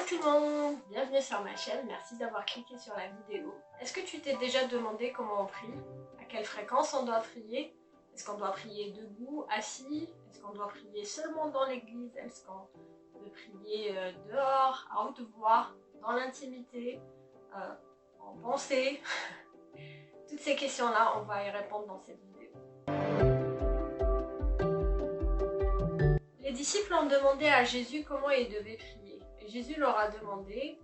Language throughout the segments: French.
tout le monde, bienvenue sur ma chaîne, merci d'avoir cliqué sur la vidéo. Est-ce que tu t'es déjà demandé comment on prie? À quelle fréquence on doit prier? Est-ce qu'on doit prier debout, assis? Est-ce qu'on doit prier seulement dans l'église? Est-ce qu'on peut prier dehors, à haute voix, dans l'intimité, en pensée? Toutes ces questions-là, on va y répondre dans cette vidéo. Les disciples ont demandé à Jésus comment ils devaient prier. Et Jésus leur a demandé,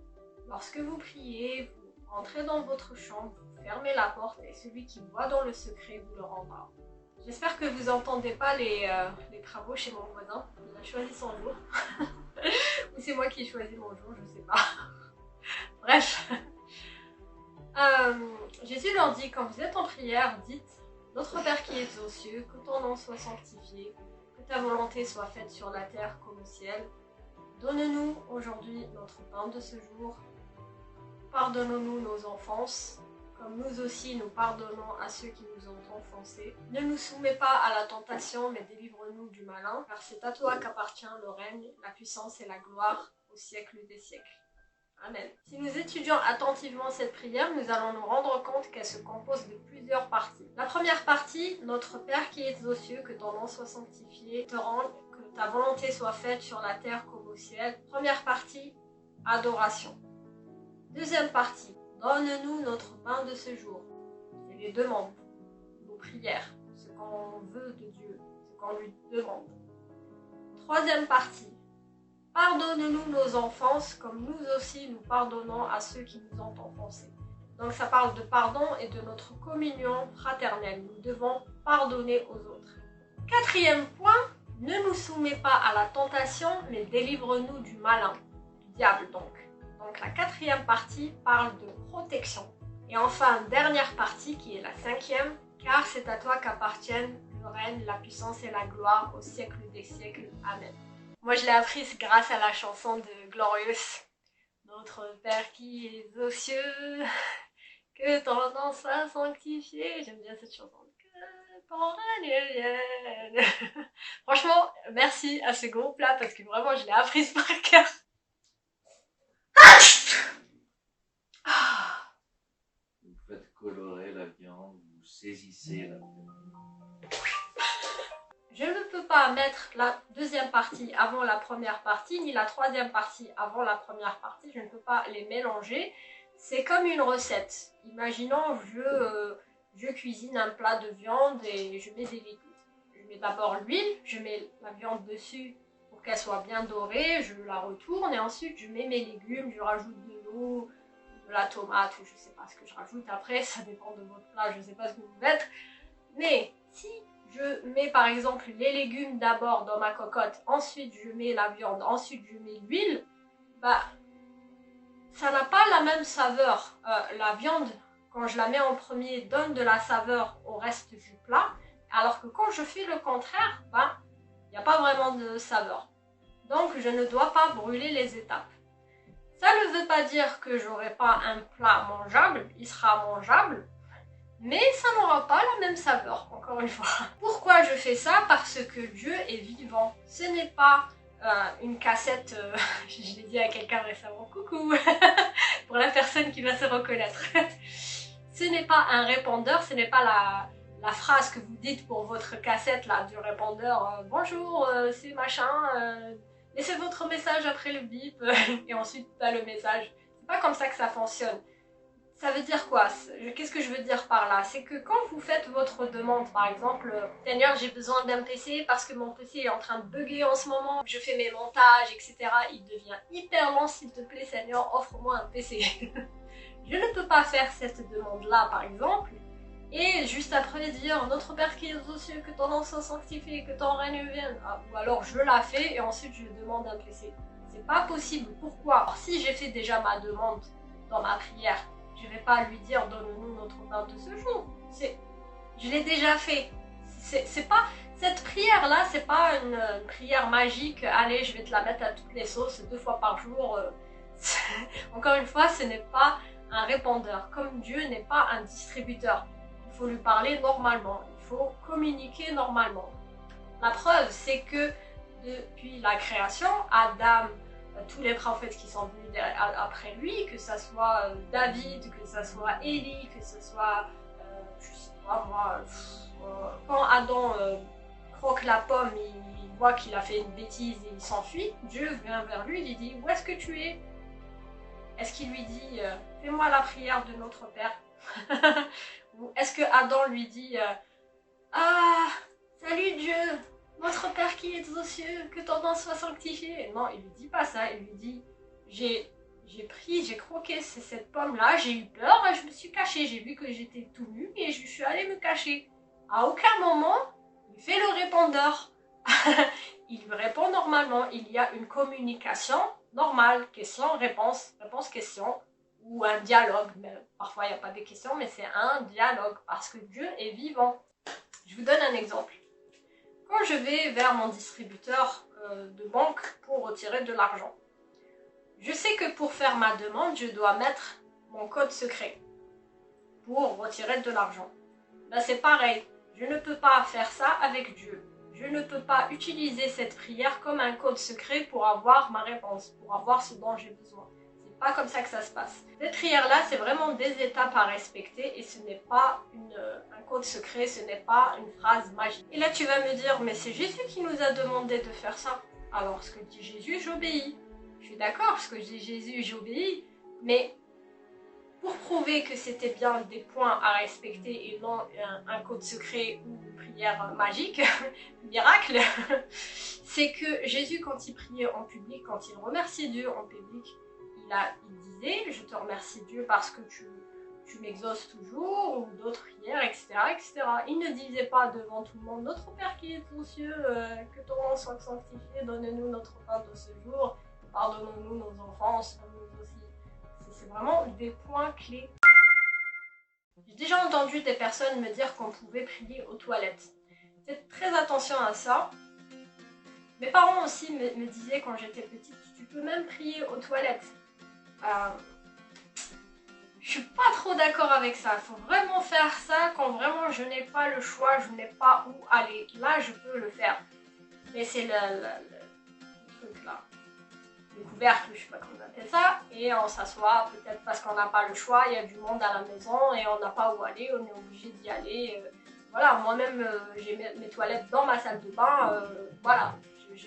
lorsque vous priez, vous entrez dans votre chambre, vous fermez la porte et celui qui voit dans le secret vous le rendra. J'espère que vous n'entendez pas les travaux chez mon voisin. Il a choisi son jour. Ou c'est moi qui ai choisi mon jour, je ne sais pas. Bref. Jésus leur dit, quand vous êtes en prière, dites « Notre Père qui es aux cieux, que ton nom soit sanctifié, que ta volonté soit faite sur la terre comme au ciel. Donne-nous aujourd'hui notre pain de ce jour. Pardonne-nous nos offenses, comme nous aussi nous pardonnons à ceux qui nous ont offensés. Ne nous soumets pas à la tentation, mais délivre-nous du malin, car c'est à toi qu'appartient le règne, la puissance et la gloire au siècle des siècles. » Amen. Si nous étudions attentivement cette prière, nous allons nous rendre compte qu'elle se compose de plusieurs parties. La première partie, notre Père qui es aux cieux, que ton nom soit sanctifié, te rende, que ta volonté soit faite sur la terre comme au ciel. Première partie, adoration. Deuxième partie, donne-nous notre pain de ce jour. C'est les demandes, nos prières, ce qu'on veut de Dieu, ce qu'on lui demande. Troisième partie, pardonne-nous nos offenses, comme nous aussi nous pardonnons à ceux qui nous ont offensés. Donc ça parle de pardon et de notre communion fraternelle. Nous devons pardonner aux autres. Quatrième point, ne nous soumets pas à la tentation, mais délivre-nous du malin, du diable donc. Donc la quatrième partie parle de protection. Et enfin, dernière partie qui est la cinquième, car c'est à toi qu'appartiennent le règne, la puissance et la gloire au siècle des siècles. Amen. Moi, je l'ai apprise grâce à la chanson de Glorious. Notre Père qui es aux cieux, que ton nom soit sanctifié. J'aime bien cette chanson. Que ton règne vienne. Franchement, merci à ce groupe-là parce que vraiment, je l'ai apprise par cœur. Vous faites colorer la viande, vous saisissez la viande. Je ne peux pas mettre la deuxième partie avant la première partie, ni la troisième partie avant la première partie. Je ne peux pas les mélanger. C'est comme une recette. Imaginons, je cuisine un plat de viande et je mets des légumes. Je mets d'abord l'huile, je mets la viande dessus pour qu'elle soit bien dorée, je la retourne et ensuite je mets mes légumes, je rajoute de l'eau, de la tomate, ou je ne sais pas ce que je rajoute après, ça dépend de votre plat, je ne sais pas ce que vous mettez. Mais si je mets par exemple les légumes d'abord dans ma cocotte, ensuite je mets la viande, ensuite je mets l'huile, bah ça n'a pas la même saveur. La viande, quand je la mets en premier, donne de la saveur au reste du plat, alors que quand je fais le contraire, bah il n'y a pas vraiment de saveur. Donc je ne dois pas brûler les étapes. Ça ne veut pas dire que j'aurai pas un plat mangeable, il sera mangeable, mais ça n'aura pas la même saveur, encore une fois. Pourquoi je fais ça? Parce que Dieu est vivant. Ce n'est pas une cassette, je l'ai dit à quelqu'un récemment, coucou, pour la personne qui va se reconnaître. Ce n'est pas un répondeur, ce n'est pas la phrase que vous dites pour votre cassette là, du répondeur, bonjour, c'est machin, laissez votre message après le bip, et ensuite t'as le message. C'est pas comme ça que ça fonctionne. Ça veut dire quoi? Qu'est-ce que je veux dire par là? C'est que quand vous faites votre demande, par exemple, Seigneur, j'ai besoin d'un PC parce que mon PC est en train de bugger en ce moment, je fais mes montages, etc. Il devient hyper lent, s'il te plaît, Seigneur, offre-moi un PC. Je ne peux pas faire cette demande-là, par exemple, et juste après dire, notre Père qui est aux cieux, que ton nom soit sanctifié, que ton règne vienne. Ou alors je la fais et ensuite je demande un PC. C'est pas possible. Pourquoi? Alors, si j'ai fait déjà ma demande dans ma prière, je ne vais pas lui dire donne-nous notre pain de ce jour. Je l'ai déjà fait. C'est pas cette prière là, c'est pas une prière magique. Allez, je vais te la mettre à toutes les sauces 2 fois par jour. Encore une fois, ce n'est pas un répondeur. Comme Dieu n'est pas un distributeur, il faut lui parler normalement. Il faut communiquer normalement. La preuve, c'est que depuis la création, Adam tous les prophètes qui sont venus après lui, que ce soit David, que ce soit Élie, que ce soit, je sais pas moi, quand Adam croque la pomme, il voit qu'il a fait une bêtise et il s'enfuit, Dieu vient vers lui et lui dit « Où est-ce que tu es ?» Est-ce qu'il lui dit « Fais-moi la prière de notre Père ?» Ou est-ce que Adam lui dit « Ah, salut Dieu, notre Père qui est aux cieux, que ton nom soit sanctifié ?» Non, il lui dit pas ça, il lui dit « J'ai croqué cette pomme-là, j'ai eu peur, je me suis caché, j'ai vu que j'étais tout nu et je suis allée me cacher. » À aucun moment, il fait le répondeur. Il lui répond normalement, il y a une communication normale, question-réponse, réponse-question, ou un dialogue. Mais parfois, il n'y a pas de questions, mais c'est un dialogue, parce que Dieu est vivant. Je vous donne un exemple. Quand je vais vers mon distributeur de banque pour retirer de l'argent, je sais que pour faire ma demande, je dois mettre mon code secret pour retirer de l'argent. Ben, c'est pareil, je ne peux pas faire ça avec Dieu. Je ne peux pas utiliser cette prière comme un code secret pour avoir ma réponse, pour avoir ce dont j'ai besoin. C'est pas comme ça que ça se passe. Cette prière-là, c'est vraiment des étapes à respecter et ce n'est pas un code secret, ce n'est pas une phrase magique. Et là, tu vas me dire, mais c'est Jésus qui nous a demandé de faire ça. Alors, ce que dit Jésus, j'obéis. Je suis d'accord, ce que dit Jésus, j'obéis, mais pour prouver que c'était bien des points à respecter et non un code secret ou une prière magique, miracle, c'est que Jésus, quand il priait en public, quand il remerciait Dieu en public, il disait « Je te remercie Dieu parce que tu m'exauces toujours » ou d'autres prières, etc., etc. Il ne disait pas devant tout le monde « Notre Père qui est aux cieux, que ton nom soit sanctifié, donne-nous notre pain de ce jour, pardonne-nous nos offenses, nous aussi. » C'est vraiment des points clés. J'ai déjà entendu des personnes me dire qu'on pouvait prier aux toilettes. Faites très attention à ça. Mes parents aussi me disaient quand j'étais petite, tu peux même prier aux toilettes. Je suis pas trop d'accord avec ça. Il faut vraiment faire ça quand vraiment je n'ai pas le choix, je n'ai pas où aller. Là, je peux le faire. Mais c'est le truc là. Le couvercle, je sais pas comment on appelle ça, et on s'assoit, peut-être parce qu'on n'a pas le choix, il y a du monde à la maison et on n'a pas où aller, on est obligé d'y aller. Voilà, moi-même, j'ai mes toilettes dans ma salle de bain, voilà,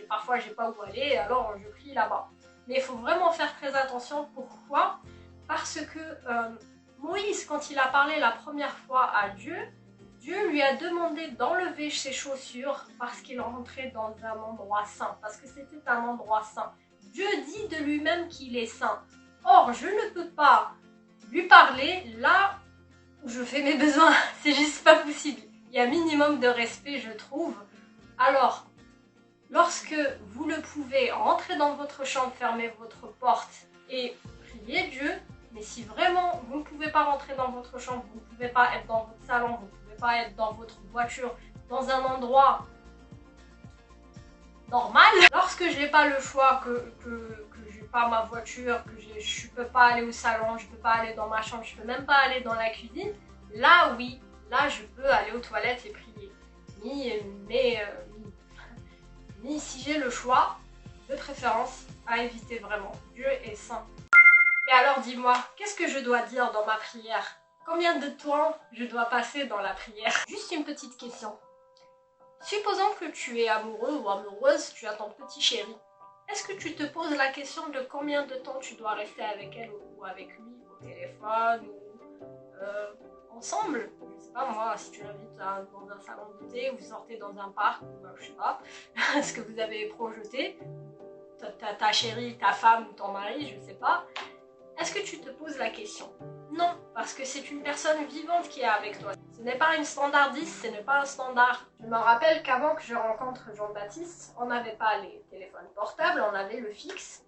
parfois j'ai pas où aller, alors je prie là-bas. Mais il faut vraiment faire très attention, pourquoi? Parce que Moïse, quand il a parlé la première fois à Dieu, Dieu lui a demandé d'enlever ses chaussures parce qu'il rentrait dans un endroit saint, parce que c'était un endroit saint. Dieu dit de lui-même qu'il est saint. Or, je ne peux pas lui parler là où je fais mes besoins. C'est juste pas possible. Il y a un minimum de respect, je trouve. Alors, lorsque vous le pouvez, rentrez dans votre chambre, fermez votre porte et priez Dieu. Mais si vraiment vous ne pouvez pas rentrer dans votre chambre, vous ne pouvez pas être dans votre salon, vous ne pouvez pas être dans votre voiture, dans un endroit normal. Lorsque je n'ai pas le choix, que je n'ai pas ma voiture, que je ne peux pas aller au salon, je ne peux pas aller dans ma chambre, je ne peux même pas aller dans la cuisine, là oui, là je peux aller aux toilettes et prier. Mais si j'ai le choix, de préférence, à éviter vraiment. Dieu est saint. Mais alors dis-moi, qu'est-ce que je dois dire dans ma prière? Combien de temps je dois passer dans la prière? Juste une petite question. Supposons que tu es amoureux ou amoureuse, tu as ton petit chéri. Est-ce que tu te poses la question de combien de temps tu dois rester avec elle ou avec lui au téléphone ou ensemble? Je sais pas moi, si tu l'invites dans un salon de thé ou vous sortez dans un parc, je sais pas, ce que vous avez projeté, ta chérie, ta femme ou ton mari, je sais pas. Est-ce que tu te poses la question? Non, parce que c'est une personne vivante qui est avec toi. Ce n'est pas une standardiste, ce n'est pas un standard. Je me rappelle qu'avant que je rencontre Jean-Baptiste, on n'avait pas les téléphones portables, on avait le fixe.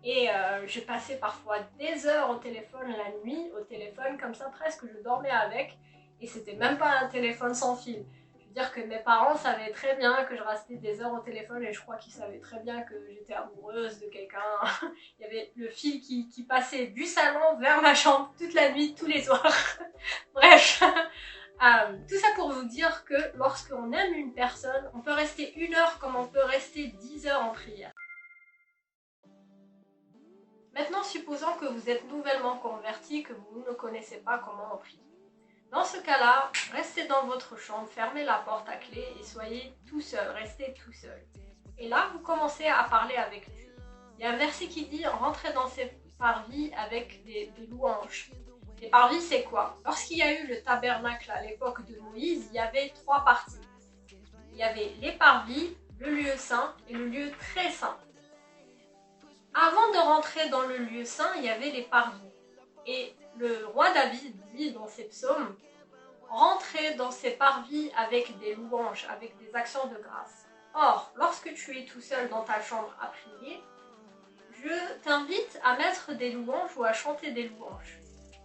Et je passais parfois des heures au téléphone la nuit, au téléphone comme ça presque, je dormais avec. Et c'était même pas un téléphone sans fil. Je veux dire que mes parents savaient très bien que je restais des heures au téléphone et je crois qu'ils savaient très bien que j'étais amoureuse de quelqu'un. Il y avait le fil qui passait du salon vers ma chambre toute la nuit, tous les soirs. Bref, tout ça pour vous dire que lorsqu'on aime une personne, on peut rester 1 heure comme on peut rester 10 heures en prière. Maintenant, supposons que vous êtes nouvellement converti, que vous ne connaissez pas comment on prie. Dans ce cas-là, restez dans votre chambre, fermez la porte à clé et soyez tout seul, restez tout seul. Et là, vous commencez à parler avec Dieu. Il y a un verset qui dit « Rentrez dans ses parvis avec des louanges ». Les parvis, c'est quoi? Lorsqu'il y a eu le tabernacle à l'époque de Moïse, il y avait 3 parties. Il y avait les parvis, le lieu saint et le lieu très saint. Avant de rentrer dans le lieu saint, il y avait les parvis. Et le roi David dit dans ses psaumes, rentrez dans ces parvis avec des louanges, avec des actions de grâce. Or, lorsque tu es tout seul dans ta chambre à prier, je t'invite à mettre des louanges ou à chanter des louanges.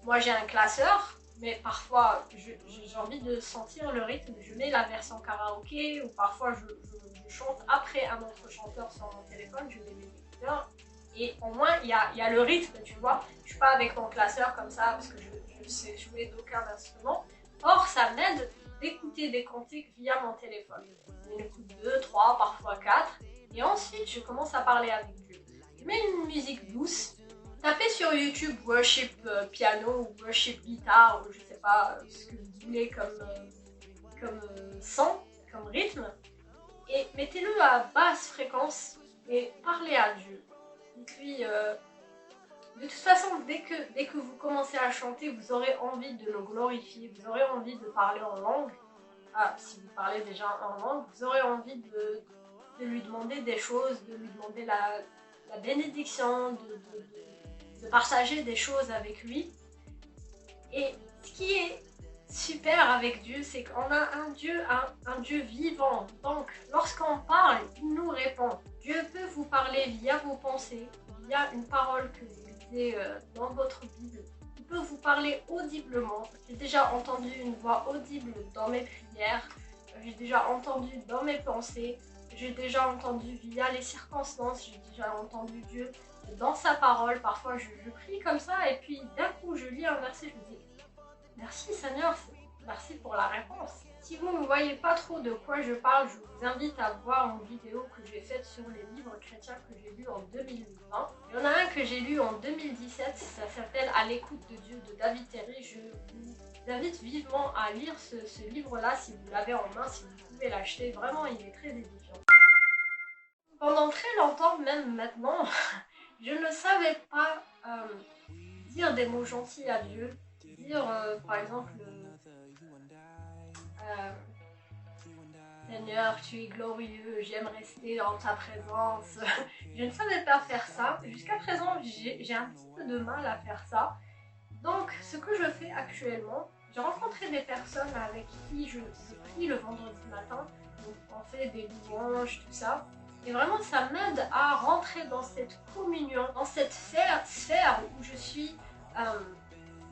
Moi j'ai un classeur, mais parfois j'ai envie de sentir le rythme, je mets la version karaoké ou parfois je chante après un autre chanteur sur mon téléphone, je mets mes écouteurs. Et au moins, il y a le rythme, tu vois. Je suis pas avec mon classeur comme ça parce que je sais jouer d'aucun instrument. Or, ça m'aide d'écouter des cantiques via mon téléphone. J'en écoute 2, 3, parfois 4. Et ensuite, je commence à parler avec Dieu. Je mets une musique douce. Tapez sur YouTube worship piano ou worship guitare ou je sais pas ce que vous voulez comme son, comme rythme. Et mettez-le à basse fréquence et parlez à Dieu. Et puis, de toute façon, dès que vous commencez à chanter, vous aurez envie de le glorifier, vous aurez envie de parler en langue. Ah, si vous parlez déjà en langue, vous aurez envie de lui demander des choses, de lui demander la bénédiction, de partager des choses avec lui. Et ce qui est super avec Dieu, c'est qu'on a un Dieu vivant. Donc, lorsqu'on parle, il nous répond. Dieu peut vous parler via vos pensées, via une parole que vous lisez dans votre Bible. Il peut vous parler audiblement. J'ai déjà entendu une voix audible dans mes prières. J'ai déjà entendu dans mes pensées. J'ai déjà entendu via les circonstances. J'ai déjà entendu Dieu dans sa parole. Parfois, je prie comme ça et puis d'un coup, je lis un verset, je me dis merci Seigneur, merci pour la réponse. Si vous ne voyez pas trop de quoi je parle, je vous invite à voir une vidéo que j'ai faite sur les livres chrétiens que j'ai lus en 2020. Il y en a un que j'ai lu en 2017, ça s'appelle À l'écoute de Dieu de David Terry. Je vous invite vivement à lire ce livre-là si vous l'avez en main, si vous pouvez l'acheter. Vraiment, il est très édifiant. Pendant très longtemps, même maintenant, je ne savais pas dire des mots gentils à Dieu. Dire par exemple Seigneur, tu es glorieux, j'aime rester en ta présence. Je ne savais pas faire ça. Jusqu'à présent, j'ai un petit peu de mal à faire ça. Donc, ce que je fais actuellement, j'ai rencontré des personnes avec qui je prie le vendredi matin. Donc, on fait des louanges, tout ça. Et vraiment, ça m'aide à rentrer dans cette communion, dans cette sphère où je suis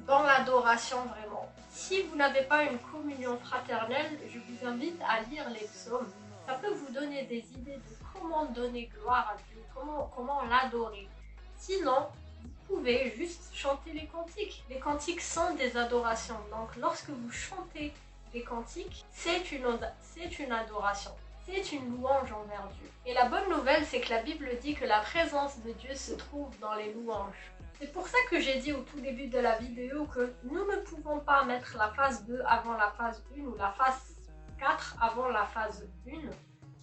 dans l'adoration vraiment. Si vous n'avez pas une communion fraternelle, je vous invite à lire les psaumes. Ça peut vous donner des idées de comment donner gloire à Dieu, comment l'adorer. Sinon, vous pouvez juste chanter les cantiques. Les cantiques sont des adorations. Donc lorsque vous chantez les cantiques, c'est une adoration. C'est une louange envers Dieu. Et la bonne nouvelle, c'est que la Bible dit que la présence de Dieu se trouve dans les louanges. C'est pour ça que j'ai dit au tout début de la vidéo que nous ne pouvons pas mettre la phase 2 avant la phase 1 ou la phase 4 avant la phase 1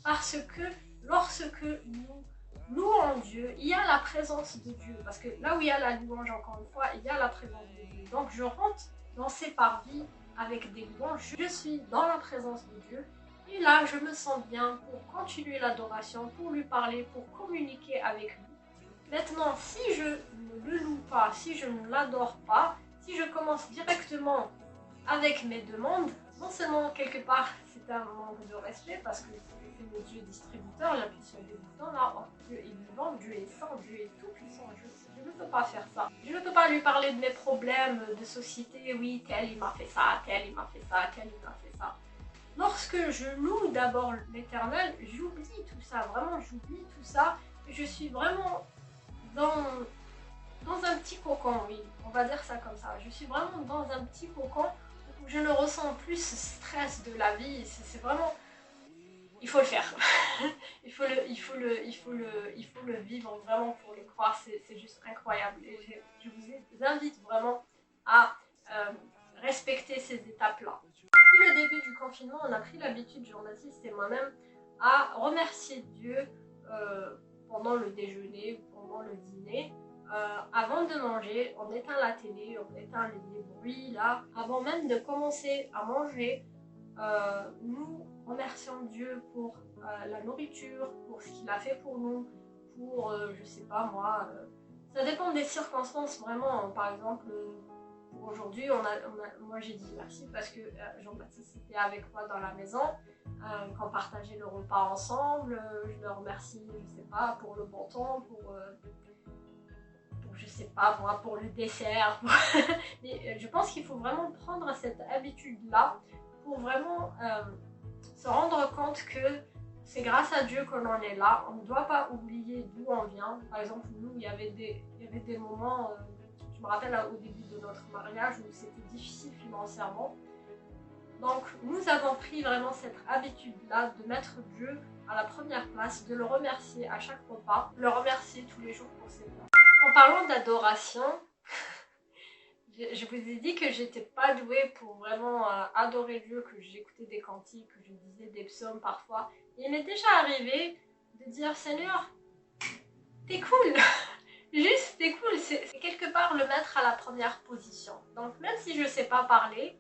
parce que lorsque nous louons Dieu, il y a la présence de Dieu. Parce que là où il y a la louange, encore une fois, il y a la présence de Dieu. Donc je rentre dans ces parvis avec des louanges, je suis dans la présence de Dieu. Et là, je me sens bien pour continuer l'adoration, pour lui parler, pour communiquer avec lui. Maintenant, si je ne le loue pas, si je ne l'adore pas, si je commence directement avec mes demandes, non seulement quelque part c'est un manque de respect parce que je suis le Dieu distributeur, j'appuie sur des boutons là, oh, Dieu est vivant, Dieu est saint, Dieu est tout puissant, je ne peux pas faire ça. Je ne peux pas lui parler de mes problèmes de société, oui, tel il m'a fait ça, tel il m'a fait ça, tel il m'a fait ça. Lorsque je loue d'abord l'Éternel, j'oublie tout ça, vraiment j'oublie tout ça, et je suis vraiment dans un petit cocon, oui, on va dire ça comme ça. Je suis vraiment dans un petit cocon où je ne ressens plus ce stress de la vie, c'est vraiment... Il faut le faire. il faut le vivre vraiment pour le croire, c'est juste incroyable. Et je vous invite vraiment à respecter ces étapes-là. Depuis le début du confinement, on a pris l'habitude, Jean-Baptiste et moi-même, à remercier Dieu pendant le déjeuner ou pendant le dîner. Avant de manger, on éteint la télé, on éteint les bruits là. Avant même de commencer à manger, nous remercions Dieu pour la nourriture, pour ce qu'il a fait pour nous, pour, je sais pas moi, ça dépend des circonstances vraiment. Par exemple, pour aujourd'hui, moi j'ai dit merci parce que Jean-Baptiste était avec moi dans la maison, qu'on partageait le repas ensemble. Je le remercie, je sais pas, pour le bon temps, pour je sais pas moi, pour le dessert. Mais je pense qu'il faut vraiment prendre cette habitude-là pour vraiment se rendre compte que c'est grâce à Dieu qu'on en est là. On ne doit pas oublier d'où on vient. Par exemple, nous, il y avait des moments, je me rappelle au début de notre mariage où c'était difficile financièrement. Donc, nous avons pris vraiment cette habitude-là de mettre Dieu à la première place, de le remercier à chaque repas, de le remercier tous les jours pour ses dons. En parlant d'adoration, je vous ai dit que j'étais pas douée pour vraiment adorer Dieu, que j'écoutais des cantiques, que je disais des psaumes parfois. Et il m'est déjà arrivé de dire Seigneur, t'es cool, juste t'es cool, c'est quelque part le mettre à la première position. Donc même si je sais pas parler,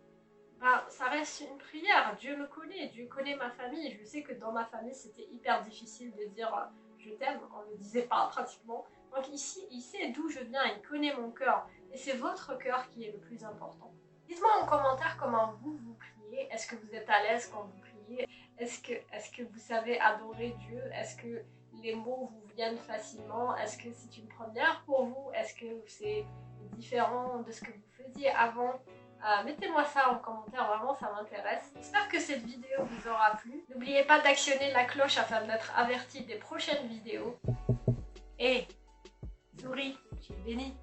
bah, ça reste une prière. Dieu me connaît, Dieu connaît ma famille. Je sais que dans ma famille c'était hyper difficile de dire je t'aime, on ne le disait pas pratiquement. Donc ici, il sait d'où je viens, il connaît mon cœur. Et c'est votre cœur qui est le plus important. Dites-moi en commentaire comment vous priez. Est-ce que vous êtes à l'aise quand vous priez? Est-ce que vous savez adorer Dieu? Est-ce que les mots vous viennent facilement? Est-ce que c'est une première pour vous? Est-ce que c'est différent de ce que vous faisiez avant? Mettez-moi ça en commentaire, vraiment ça m'intéresse. J'espère que cette vidéo vous aura plu. N'oubliez pas d'actionner la cloche afin d'être averti des prochaines vidéos. Et souris, tu es bénie.